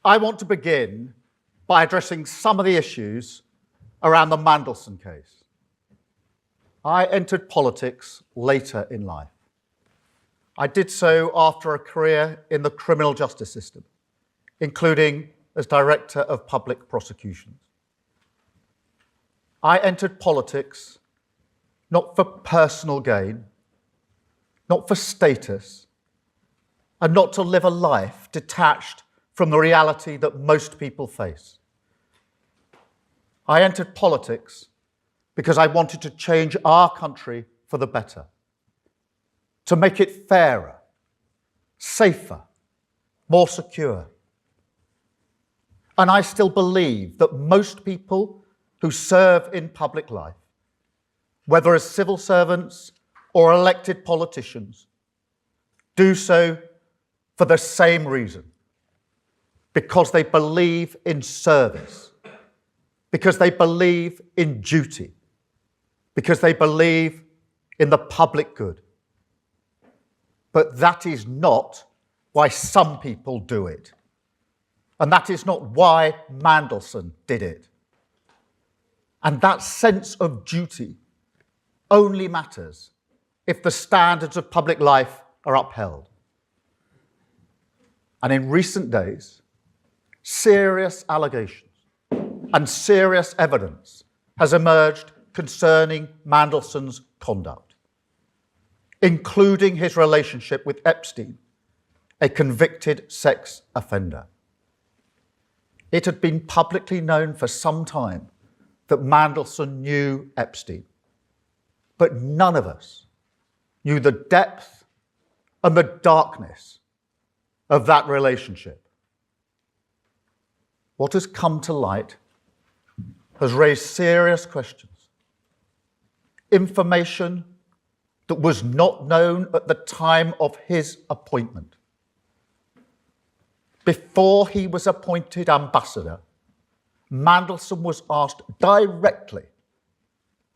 I want to begin by addressing some of the issues around the Mandelson case. I entered politics later in life. I did so after a career in the criminal justice system, including as Director of Public Prosecutions. I entered politics not for personal gain, not for status, and not to live a life detached from the reality that most people face. I entered politics because I wanted to change our country for the better, to make it fairer, safer, more secure. And I still believe that most people who serve in public life, whether as civil servants or elected politicians, do so for the same reason, because they believe in service, because they believe in duty, because they believe in the public good. But that is not why some people do it. And that is not why Mandelson did it. And that sense of duty only matters if the standards of public life are upheld. And in recent days, serious allegations and serious evidence has emerged concerning Mandelson's conduct, including his relationship with Epstein, a convicted sex offender. It had been publicly known for some time that Mandelson knew Epstein, but none of us knew the depth and the darkness of that relationship. What has come to light has raised serious questions. Information that was not known at the time of his appointment. Before he was appointed ambassador, Mandelson was asked directly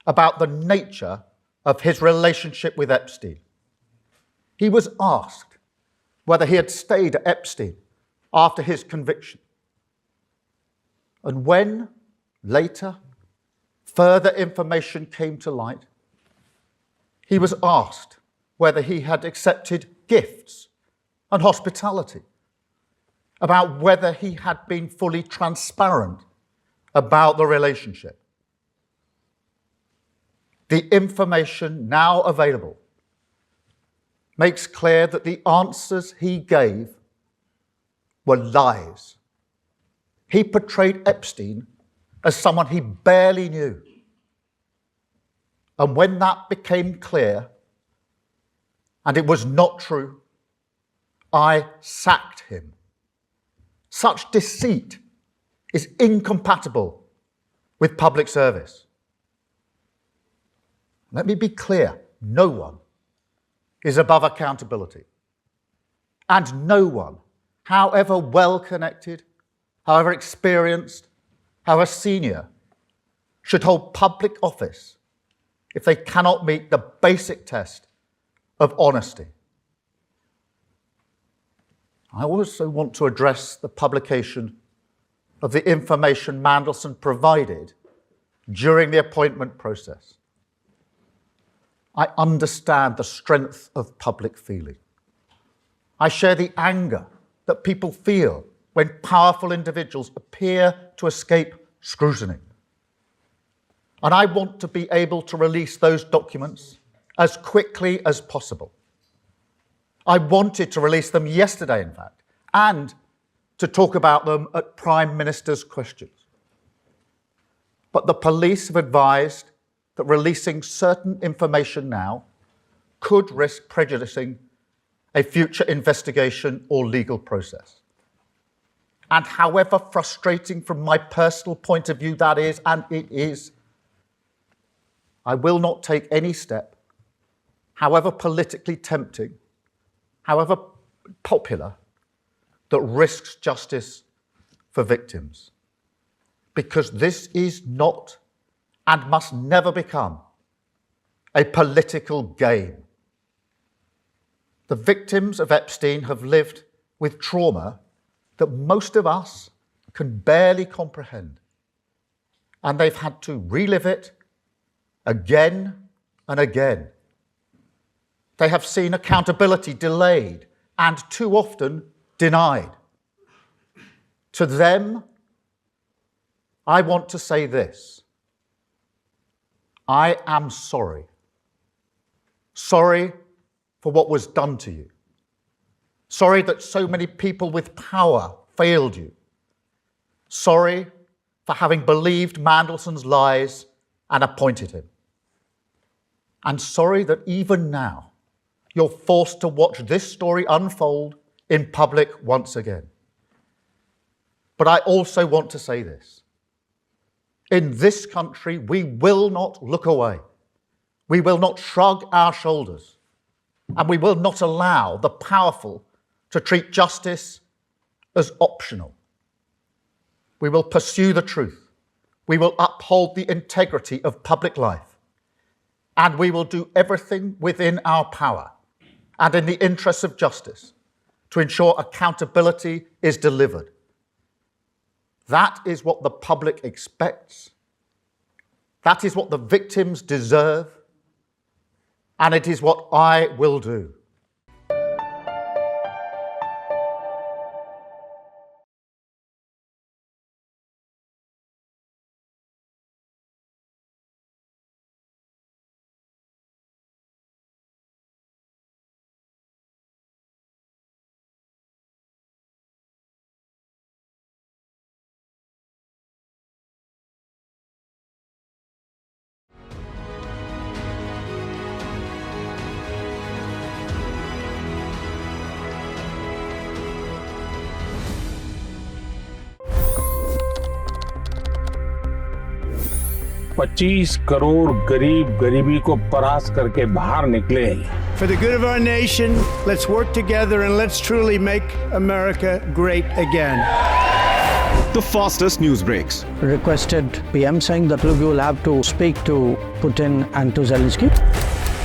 about the nature of his relationship with Epstein. He was asked whether he had stayed at Epstein after his conviction. And when, later, further information came to light, he was asked whether he had accepted gifts and hospitality, about whether he had been fully transparent about the relationship. The information now available makes clear that the answers he gave were lies. He portrayed Epstein as someone he barely knew. And when that became clear, and it was not true, I sacked him. Such deceit is incompatible with public service. Let me be clear, no one is above accountability. And no one, however well connected, however experienced, however senior, should hold public office if they cannot meet the basic test of honesty. I also want to address the publication of the information Mandelson provided during the appointment process. I understand the strength of public feeling. I share the anger that people feel when powerful individuals appear to escape scrutiny. And I want to be able to release those documents as quickly as possible. I wanted to release them yesterday, in fact, and to talk about them at Prime Minister's questions. But the police have advised that releasing certain information now could risk prejudicing a future investigation or legal process. And however frustrating from my personal point of view that is, and it is, I will not take any step, however politically tempting, however popular, that risks justice for victims. Because this is not and must never become a political game. The victims of Epstein have lived with trauma that most of us can barely comprehend. And they've had to relive it again and again. They have seen accountability delayed and too often denied. To them, I want to say this: I am sorry. Sorry for what was done to you. Sorry that so many people with power failed you. Sorry for having believed Mandelson's lies and appointed him. And sorry that even now you're forced to watch this story unfold in public once again. But I also want to say this: in this country, we will not look away. We will not shrug our shoulders, and we will not allow the powerful to treat justice as optional. We will pursue the truth. We will uphold the integrity of public life, and we will do everything within our power and in the interests of justice to ensure accountability is delivered. That is what the public expects. That is what the victims deserve. And it is what I will do. $25 crore गरीब गरीबी को परास्त करके बाहर निकले। For the good of our nation, let's work together and let's truly make America great again. The fastest news breaks. Requested PM saying that look, you will have to speak to Putin and to Zelensky.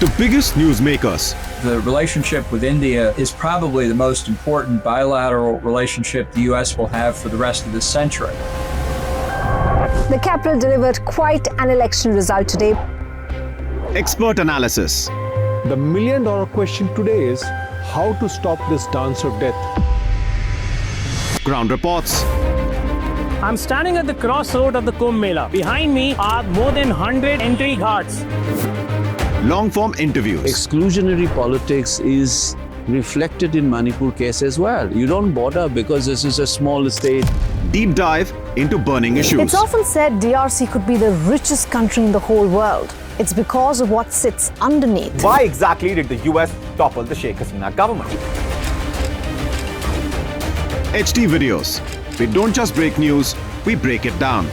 The biggest newsmakers. The relationship with India is probably the most important bilateral relationship the U.S. will have for the rest of this century. The capital delivered quite an election result today. Expert analysis. The million-dollar question today is how to stop this dance of death. Ground reports. I'm standing at the crossroad of the Kumbh Mela. Behind me are more than 100 entry guards. Long-form interviews. Exclusionary politics is reflected in Manipur case as well. You don't bother because this is a small state. Deep dive into burning issues. It's often said DRC could be the richest country in the whole world. It's because of what sits underneath. Why exactly did the US topple the Sheikh Hasina government? HT videos. We don't just break news, we break it down.